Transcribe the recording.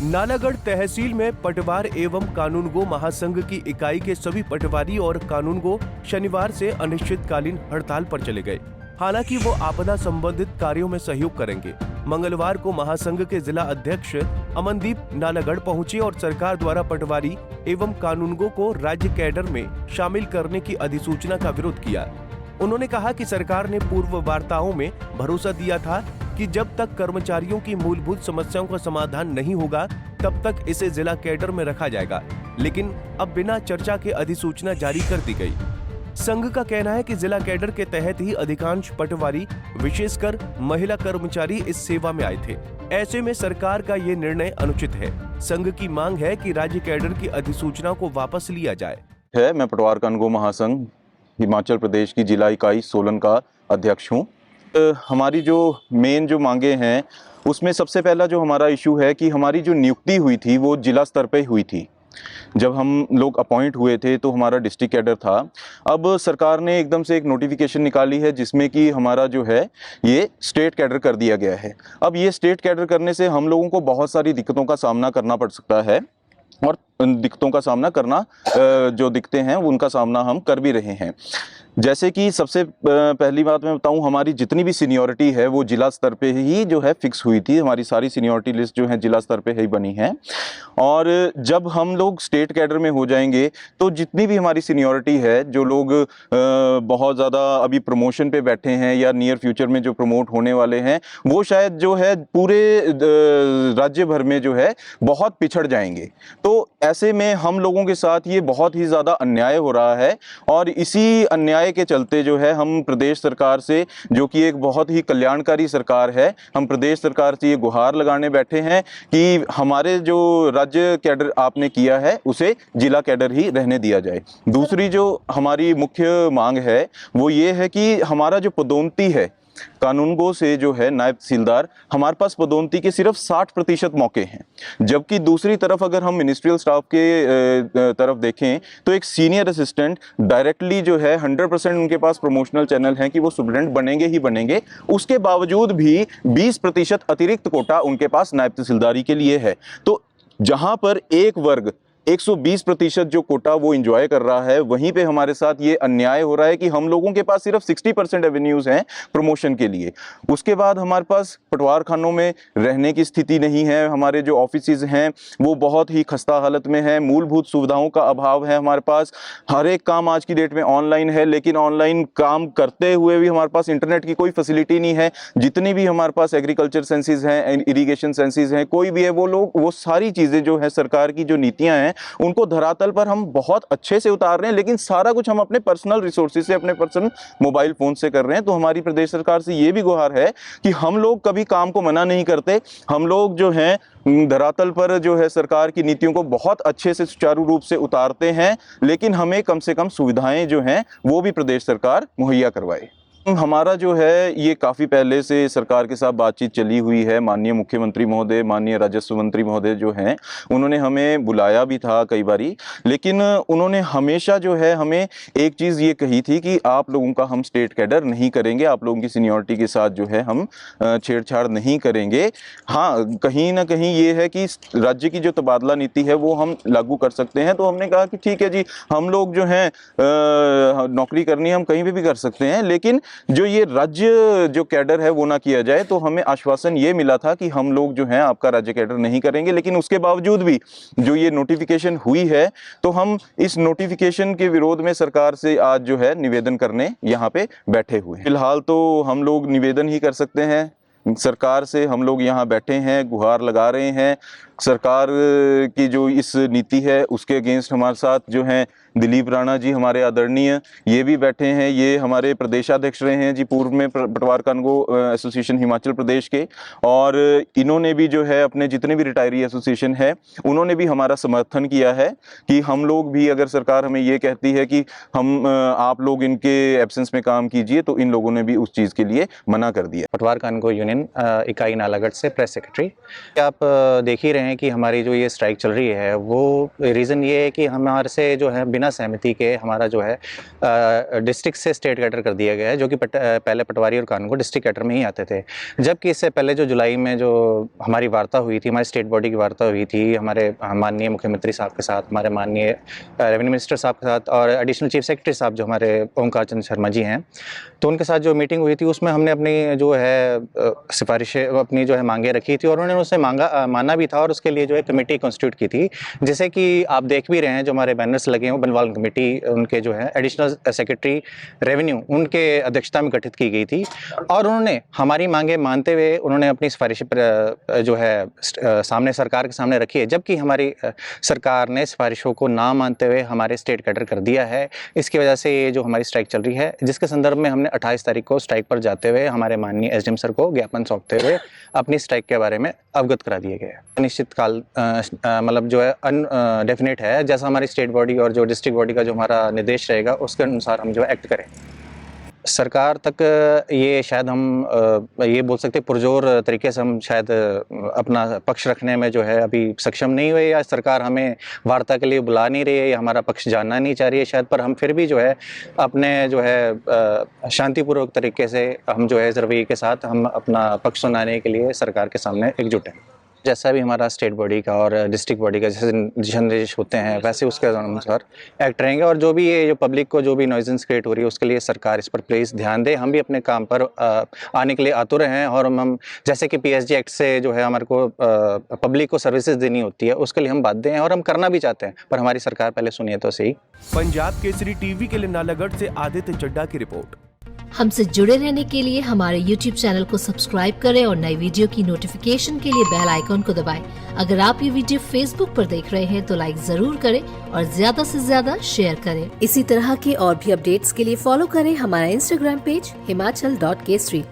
नालागढ़ तहसील में पटवार एवं कानूनगो महासंघ की इकाई के सभी पटवारी और कानूनगो शनिवार से अनिश्चितकालीन हड़ताल पर चले गए। हालांकि वो आपदा संबंधित कार्यों में सहयोग करेंगे। मंगलवार को महासंघ के जिला अध्यक्ष अमनदीप नालागढ़ पहुंचे और सरकार द्वारा पटवारी एवं कानूनगो को राज्य कैडर में शामिल करने की अधिसूचना का विरोध किया। उन्होंने कहा कि सरकार ने पूर्व वार्ताओं में भरोसा दिया था कि जब तक कर्मचारियों की मूलभूत समस्याओं का समाधान नहीं होगा तब तक इसे जिला कैडर में रखा जाएगा, लेकिन अब बिना चर्चा के अधिसूचना जारी कर दी गई। संघ का कहना है कि जिला कैडर के तहत ही अधिकांश पटवारी विशेषकर महिला कर्मचारी इस सेवा में आए थे। ऐसे में सरकार का ये निर्णय अनुचित है। संघ की मांग है कि राज्य कैडर की अधिसूचना को वापस लिया जाए। मैं पटवार कानूनगो महासंघ हिमाचल प्रदेश की जिला इकाई सोलन का अध्यक्ष हूँ। हमारी जो मेन जो मांगे हैं उसमें सबसे पहला जो हमारा इशू है कि हमारी जो नियुक्ति हुई थी वो जिला स्तर पे हुई थी। जब हम लोग अपॉइंट हुए थे तो हमारा डिस्ट्रिक्ट कैडर था। अब सरकार ने एकदम से एक नोटिफिकेशन निकाली है जिसमें कि हमारा जो है ये स्टेट कैडर कर दिया गया है। अब ये स्टेट कैडर करने से हम लोगों को बहुत सारी दिक्कतों का सामना करना पड़ सकता है और उन दिक्कतों का सामना करना जो दिक्कतें हैं उनका सामना हम कर भी रहे हैं। जैसे कि सबसे पहली बात मैं बताऊं, हमारी जितनी भी सीनियरिटी है वो जिला स्तर पे ही जो है फिक्स हुई थी। हमारी सारी सीनियरिटी लिस्ट जो है जिला स्तर पे ही बनी है और जब हम लोग स्टेट कैडर में हो जाएंगे तो जितनी भी हमारी सीनियरिटी है, जो लोग बहुत ज़्यादा अभी प्रमोशन पे बैठे हैं या नियर फ्यूचर में जो प्रमोट होने वाले हैं, वो शायद जो है पूरे राज्य भर में जो है बहुत पिछड़ जाएंगे। तो ऐसे में हम लोगों के साथ ये बहुत ही ज़्यादा अन्याय हो रहा है और इसी अन्याय के चलते जो है हम प्रदेश सरकार से, जो कि एक बहुत ही कल्याणकारी सरकार है, हम प्रदेश सरकार से ये गुहार लगाने बैठे हैं कि हमारे जो राज्य कैडर आपने किया है उसे जिला कैडर ही रहने दिया जाए। दूसरी जो हमारी मुख्य मांग है वो ये है कि हमारा जो पदोन्नति है कानूनगो से जो है नायब तहसीलदार, हमारे पास पदोन्नति के सिर्फ 60% मौके हैं, जबकि दूसरी तरफ अगर हम मिनिस्ट्रियल स्टाफ के तरफ देखें तो एक सीनियर असिस्टेंट डायरेक्टली जो है 100% उनके पास प्रमोशनल चैनल हैं कि वो सुपरिटेंडेंट बनेंगे ही बनेंगे। उसके बावजूद भी 20% अतिरिक्त कोटा उनके पास नायब तहसीलदारी के लिए है। तो जहां पर एक वर्ग 120% जो कोटा वो एंजॉय कर रहा है, वहीं पे हमारे साथ ये अन्याय हो रहा है कि हम लोगों के पास सिर्फ 60% एवेन्यूज हैं प्रमोशन के लिए। उसके बाद हमारे पास पटवार खानों में रहने की स्थिति नहीं है, हमारे जो ऑफिसेज हैं वो बहुत ही खस्ता हालत में है, मूलभूत सुविधाओं का अभाव है। हमारे पास हर एक काम आज की डेट में ऑनलाइन है, लेकिन ऑनलाइन काम करते हुए भी हमारे पास इंटरनेट की कोई फैसिलिटी नहीं है। जितनी भी हमारे पास एग्रीकल्चर सेंसेस हैं, इरीगेशन सेंसेस हैं, कोई भी है, वो सारी चीज़ें जो है सरकार की जो नीतियाँ हैं उनको धरातल पर हम बहुत अच्छे से उतार रहे हैं, लेकिन सारा कुछ हम अपने पर्सनल रिसोर्सेज से, अपने पर्सनल मोबाइल फोन से कर रहे हैं। तो हमारी प्रदेश सरकार से ये भी गुहार है कि हम लोग कभी काम को मना नहीं करते, हम लोग जो हैं धरातल पर जो है सरकार की नीतियों को बहुत अच्छे से सुचारू रूप से उतारते हैं, लेकिन हमें कम से कम सुविधाएं जो हैं वो भी प्रदेश सरकार मुहैया करवाए। हमारा जो है ये काफ़ी पहले से सरकार के साथ बातचीत चली हुई है। माननीय मुख्यमंत्री महोदय, माननीय राजस्व मंत्री महोदय जो हैं उन्होंने हमें बुलाया भी था कई बारी, लेकिन उन्होंने हमेशा जो है हमें एक चीज़ ये कही थी कि आप लोगों का हम स्टेट कैडर नहीं करेंगे, आप लोगों की सीनियरिटी के साथ जो है हम छेड़छाड़ नहीं करेंगे। हाँ, कहीं ना कहीं ये है कि राज्य की जो तबादला नीति है वो हम लागू कर सकते हैं। तो हमने कहा कि ठीक है जी, हम लोग जो हैं नौकरी करनी हम कहीं भी कर सकते हैं, लेकिन जो ये राज्य जो कैडर है वो ना किया जाए। तो हमें आश्वासन ये मिला था कि हम लोग जो हैं आपका राज्य कैडर नहीं करेंगे, लेकिन उसके बावजूद भी जो ये नोटिफिकेशन हुई है तो हम इस नोटिफिकेशन के विरोध में सरकार से आज जो है निवेदन करने यहाँ पे बैठे हुए हैं। फिलहाल तो हम लोग निवेदन ही कर सकते हैं सरकार से। हम लोग यहाँ बैठे हैं, गुहार लगा रहे हैं। सरकार की जो इस नीति है उसके अगेंस्ट हमारे साथ जो हैं दिलीप राणा जी हमारे आदरणीय, ये भी बैठे हैं। ये हमारे प्रदेशाध्यक्ष रहे हैं जी पूर्व में पटवार कानूनगो एसोसिएशन हिमाचल प्रदेश के, और इन्होंने भी जो है अपने जितने भी रिटायरी एसोसिएशन है उन्होंने भी हमारा समर्थन किया है कि हम लोग भी, अगर सरकार हमें ये कहती है कि हम आप लोग इनके एब्सेंस में काम कीजिए, तो इन लोगों ने भी उस चीज़ के लिए मना कर दिया। पटवार कानूनगो यूनियन यूनियन इकाई नालागढ़ से प्रेस सेक्रेटरी। आप देख ही रहे हैं कि हमारी जो ये स्ट्राइक चल रही है वो रीज़न ये है कि हमारे से जो है बिना सहमति के हमारा जो है डिस्ट्रिक्ट से स्टेट कैडर कर दिया गया है, जो कि पहले पटवारी और कानून को डिस्ट्रिक्ट कैडर में ही आते थे। जबकि इससे पहले जो जुलाई में जो हमारी वार्ता हुई थी, हमारी स्टेट बॉडी की वार्ता हुई थी हमारे माननीय मुख्यमंत्री साहब के साथ, हमारे माननीय रेवेन्यू मिनिस्टर साहब के साथ और एडिशनल चीफ सेक्रेटरी साहब जो हमारे ओंकार चंद शर्मा जी हैं, तो उनके साथ जो मीटिंग हुई थी उसमें हमने अपनी जो है सिफारिशें, अपनी जो है मांगे रखी थी और उन्होंने उसे माना भी था और उसके लिए जो है कमेटी कॉन्स्टिट्यूट की थी, जैसे कि आप देख भी रहे हैं जो हमारे बैनर्स लगे हैं बनवाल कमेटी उनके जो है एडिशनल सेक्रेटरी रेवेन्यू उनके अध्यक्षता में गठित की गई थी और उन्होंने हमारी मांगे मानते हुए उन्होंने अपनी सिफारिशें जो है सामने सरकार के सामने रखी है, जबकि हमारी सरकार ने सिफारिशों को ना मानते हुए हमारे स्टेट कैडर कर दिया है। इसकी वजह से ये जो हमारी स्ट्राइक चल रही है, जिसके संदर्भ में हमने 28 तारीख को स्ट्राइक पर जाते हुए हमारे माननीय एसडीएम सर को ज्ञापन सौंपते हुए अपनी स्ट्राइक के बारे में अवगत करा दिए गए। अनिश्चित काल मतलब जो है अनडेफिनेट है, जैसा हमारी स्टेट बॉडी और जो डिस्ट्रिक्ट बॉडी का जो हमारा निर्देश रहेगा उसके अनुसार हम जो है एक्ट करें। सरकार तक ये शायद हम ये बोल सकते हैं पुरजोर तरीके से हम शायद अपना पक्ष रखने में जो है अभी सक्षम नहीं हुए, या सरकार हमें वार्ता के लिए बुला नहीं रही है या हमारा पक्ष जानना नहीं चाह रही है शायद, पर हम फिर भी जो है अपने जो है शांतिपूर्वक तरीके से हम जो है रवैये के साथ हम अपना पक्ष सुनाने के लिए सरकार के सामने एकजुट हैं। जैसा भी हमारा स्टेट बॉडी का और डिस्ट्रिक्ट बॉडी का जैसे दिशा निर्देश होते हैं वैसे उसके अनुसार एक्ट रहेंगे और जो भी ये जो पब्लिक को जो भी नॉइजेंस क्रिएट हो रही है उसके लिए सरकार इस पर प्लीज़ ध्यान दे। हम भी अपने काम पर आने के लिए आतुर हैं और हम जैसे कि PSG एक्ट से जो है हमारे को पब्लिक को सर्विसेज देनी होती है उसके लिए हम बाध्य हैं और हम करना भी चाहते हैं, पर हमारी सरकार पहले सुनिए तो सही। पंजाब केसरी टीवी के लिए नालागढ़ से आदित्य चड्ढा की रिपोर्ट। हमसे जुड़े रहने के लिए हमारे YouTube चैनल को सब्सक्राइब करें और नई वीडियो की नोटिफिकेशन के लिए बेल आइकॉन को दबाएं। अगर आप ये वीडियो Facebook पर देख रहे हैं तो लाइक जरूर करें और ज्यादा से ज्यादा शेयर करें। इसी तरह के और भी अपडेट्स के लिए फॉलो करें हमारा Instagram पेज himachal.k3।